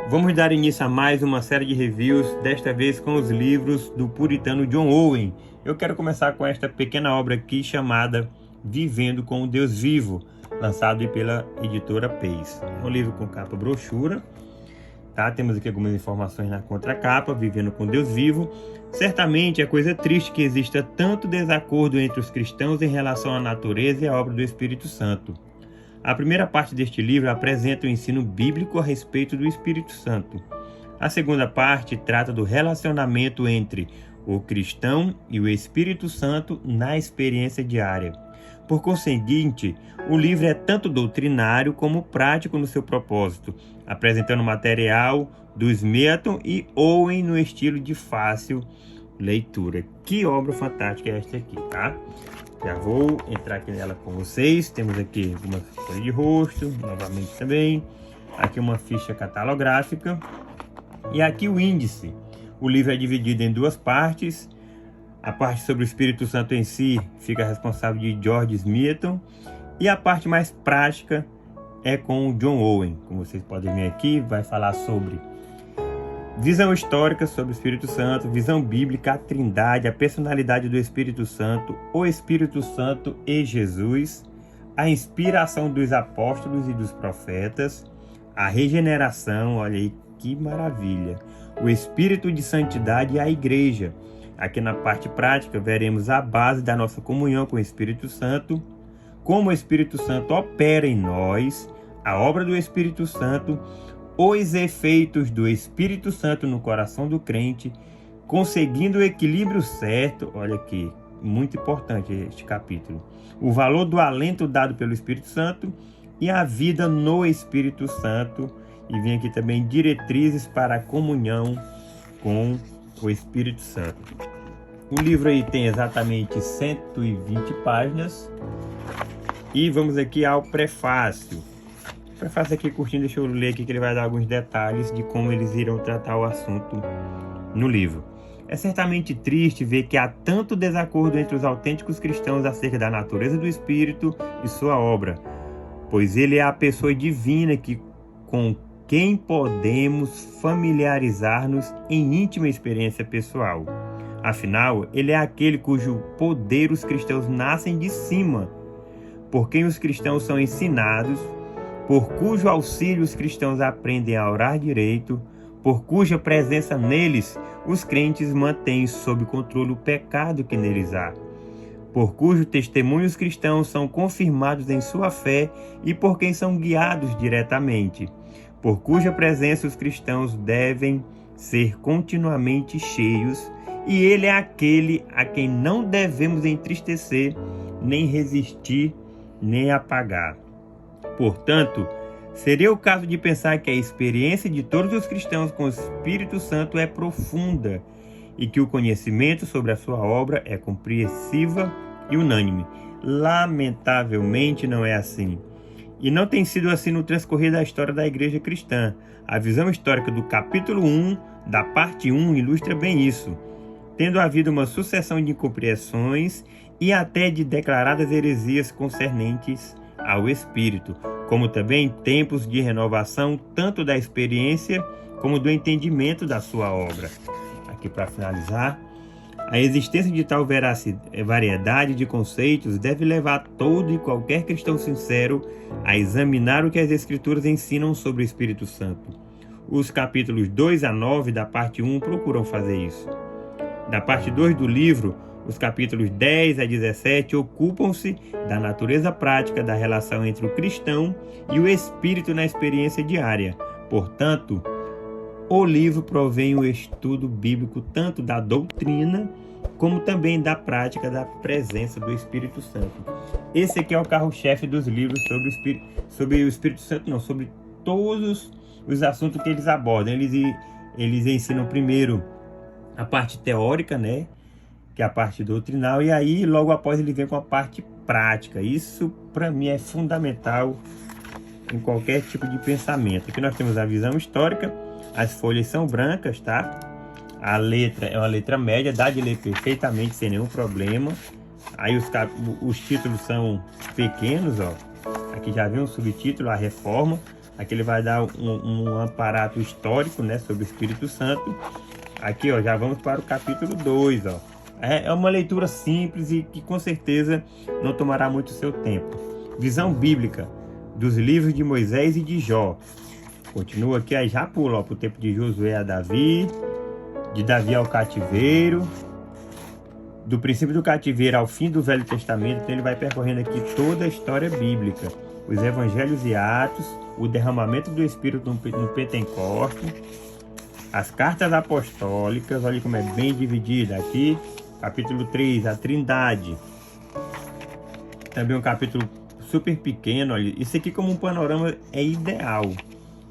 Vamos dar início a mais uma série de reviews, desta vez com os livros do puritano John Owen. Eu quero começar com esta pequena obra aqui chamada Vivendo com o Deus Vivo, lançado pela editora Pace. É um livro com capa brochura, tá? Temos aqui algumas informações na contracapa. Vivendo com Deus Vivo. Certamente é coisa triste que exista tanto desacordo entre os cristãos em relação à natureza e à obra do Espírito Santo. A primeira parte deste livro apresenta o ensino bíblico a respeito do Espírito Santo. A segunda parte trata do relacionamento entre o cristão e o Espírito Santo na experiência diária. Por conseguinte, o livro é tanto doutrinário como prático no seu propósito, apresentando material do Smeaton e Owen no estilo de fácil leitura. Que obra fantástica é esta aqui, tá? Já vou entrar aqui nela com vocês. Temos aqui algumas folhas de rosto, novamente também. Aqui uma ficha catalográfica. E aqui o índice. O livro é dividido em duas partes. A parte sobre o Espírito Santo em si fica responsável de George Smeaton. E a parte mais prática é com o John Owen. Como vocês podem ver aqui, vai falar sobre visão histórica sobre o Espírito Santo, visão bíblica, a Trindade, a personalidade do Espírito Santo, o Espírito Santo e Jesus, a inspiração dos apóstolos e dos profetas, a regeneração, olha aí que maravilha, o Espírito de santidade e a igreja. Aqui na parte prática veremos a base da nossa comunhão com o Espírito Santo, como o Espírito Santo opera em nós, a obra do Espírito Santo, os efeitos do Espírito Santo no coração do crente, conseguindo o equilíbrio certo. Olha aqui, muito importante este capítulo. O valor do alento dado pelo Espírito Santo e a vida no Espírito Santo. E vem aqui também diretrizes para a comunhão com o Espírito Santo. O livro aí tem exatamente 120 páginas. E vamos aqui ao prefácio. O prefácio aqui curtinho, deixa eu ler aqui que ele vai dar alguns detalhes de como eles irão tratar o assunto no livro. É certamente triste ver que há tanto desacordo entre os autênticos cristãos acerca da natureza do Espírito e sua obra, pois ele é a pessoa divina com quem podemos familiarizar-nos em íntima experiência pessoal. Afinal, ele é aquele cujo poder os cristãos nascem de cima, por quem os cristãos são ensinados, por cujo auxílio os cristãos aprendem a orar direito, por cuja presença neles os crentes mantêm sob controle o pecado que neles há, por cujo testemunho os cristãos são confirmados em sua fé e por quem são guiados diretamente, por cuja presença os cristãos devem ser continuamente cheios, e ele é aquele a quem não devemos entristecer, nem resistir, nem apagar. Portanto, seria o caso de pensar que a experiência de todos os cristãos com o Espírito Santo é profunda e que o conhecimento sobre a sua obra é compreensiva e unânime. Lamentavelmente não é assim. E não tem sido assim no transcorrer da história da igreja cristã. A visão histórica do capítulo 1, da parte 1, ilustra bem isso, tendo havido uma sucessão de incompreensões e até de declaradas heresias concernentes ao Espírito, como também tempos de renovação tanto da experiência como do entendimento da sua obra. Aqui para finalizar, a existência de tal variedade de conceitos deve levar todo e qualquer cristão sincero a examinar o que as Escrituras ensinam sobre o Espírito Santo. Os capítulos 2 a 9 da parte 1 procuram fazer isso. Da parte 2 do livro, os capítulos 10 a 17 ocupam-se da natureza prática da relação entre o cristão e o Espírito na experiência diária. Portanto, o livro provém o estudo bíblico tanto da doutrina como também da prática da presença do Espírito Santo. Esse aqui é o carro-chefe dos livros sobre o Espírito Santo, não, sobre todos os assuntos que eles abordam. Eles ensinam primeiro a parte teórica, né? Que é a parte doutrinal, e aí logo após ele vem com a parte prática. Isso para mim é fundamental em qualquer tipo de pensamento. Aqui nós temos a visão histórica, as folhas são brancas, tá? A letra é uma letra média, dá de ler perfeitamente sem nenhum problema. Aí os títulos são pequenos, ó. Aqui já vem um subtítulo, a reforma. Aqui ele vai dar um aparato histórico, né, sobre o Espírito Santo. Aqui, ó, já vamos para o capítulo 2, ó. É uma leitura simples e que com certeza não tomará muito seu tempo. Visão bíblica dos livros de Moisés e de Jó. Continua aqui, aí já pula para o tempo de Josué a Davi, de Davi ao cativeiro, do princípio do cativeiro ao fim do Velho Testamento. Então ele vai percorrendo aqui toda a história bíblica, os evangelhos e atos, o derramamento do Espírito no Pentecoste, as cartas apostólicas, olha como é bem dividida aqui, capítulo 3, a Trindade, também um capítulo super pequeno, olha, isso aqui como um panorama é ideal,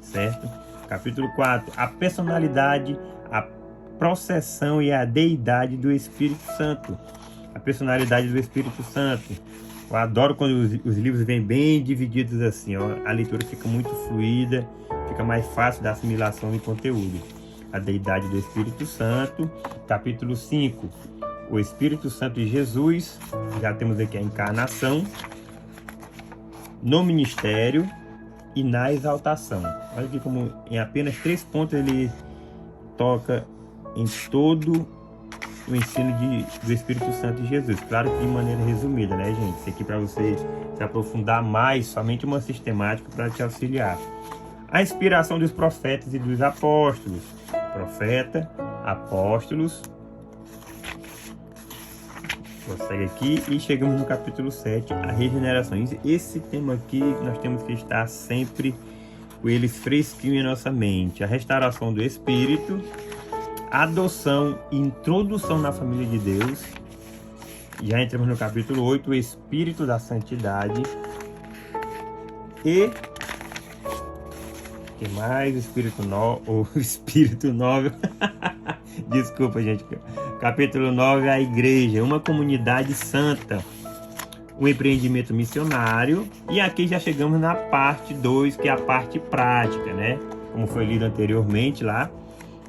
certo? Capítulo 4, a personalidade, a processão e a deidade do Espírito Santo, a personalidade do Espírito Santo. Eu adoro quando os livros vêm bem divididos assim, ó, a leitura fica muito fluida, fica mais fácil da assimilação de conteúdo. A deidade do Espírito Santo, capítulo 5, o Espírito Santo e Jesus, já temos aqui a encarnação, no ministério e na exaltação. Olha aqui como em apenas 3 pontos ele toca em todo o ensino do Espírito Santo e Jesus. Claro que de maneira resumida, né, gente? Isso aqui para você se aprofundar mais, somente uma sistemática para te auxiliar. A inspiração dos profetas e dos apóstolos. Profeta, apóstolos. Prossegue aqui e chegamos no capítulo 7, a regeneração. Esse tema aqui nós temos que estar sempre com ele fresquinho em nossa mente. A restauração do Espírito, adoção e introdução na família de Deus. Já entramos no capítulo 8, o Espírito da Santidade. E que mais? Espírito 9. Desculpa, gente. Capítulo 9, a igreja, uma comunidade santa, um empreendimento missionário. E aqui já chegamos na parte 2, que é a parte prática, né? Como foi lido anteriormente lá.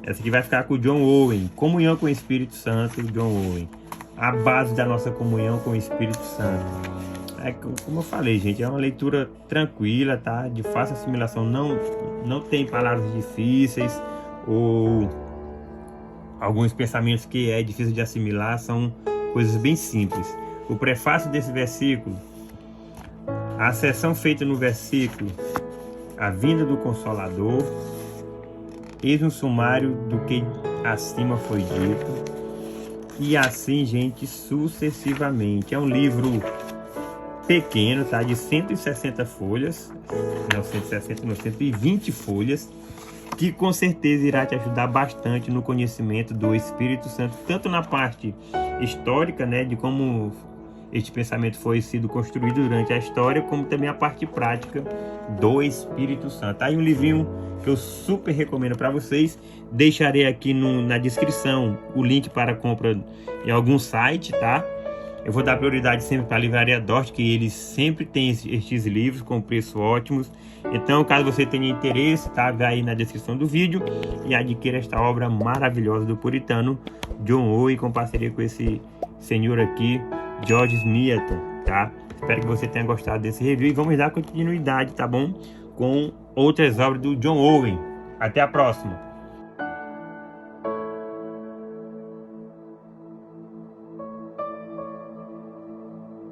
Essa aqui vai ficar com o John Owen. Comunhão com o Espírito Santo, John Owen. A base da nossa comunhão com o Espírito Santo. É, como eu falei, gente, é uma leitura tranquila, tá? De fácil assimilação. Não tem palavras difíceis ou alguns pensamentos que é difícil de assimilar. São coisas bem simples. O prefácio desse versículo, a seção feita no versículo, a vinda do Consolador, eis um sumário do que acima foi dito, e assim, gente, sucessivamente. É um livro pequeno, tá? De 160 folhas, não 160, não, 120 folhas, que com certeza irá te ajudar bastante no conhecimento do Espírito Santo, tanto na parte histórica, né, de como este pensamento foi sido construído durante a história, como também a parte prática do Espírito Santo. Aí um livrinho que eu super recomendo para vocês. Deixarei aqui na descrição o link para compra em algum site, tá? Eu vou dar prioridade sempre para a Livraria Dort, que eles sempre têm estes livros com preços ótimos. Então, caso você tenha interesse, tá? Vá aí na descrição do vídeo e adquira esta obra maravilhosa do puritano John Owen, com parceria com esse senhor aqui, George Smeaton, tá? Espero que você tenha gostado desse review e vamos dar continuidade, tá bom? Com outras obras do John Owen. Até a próxima!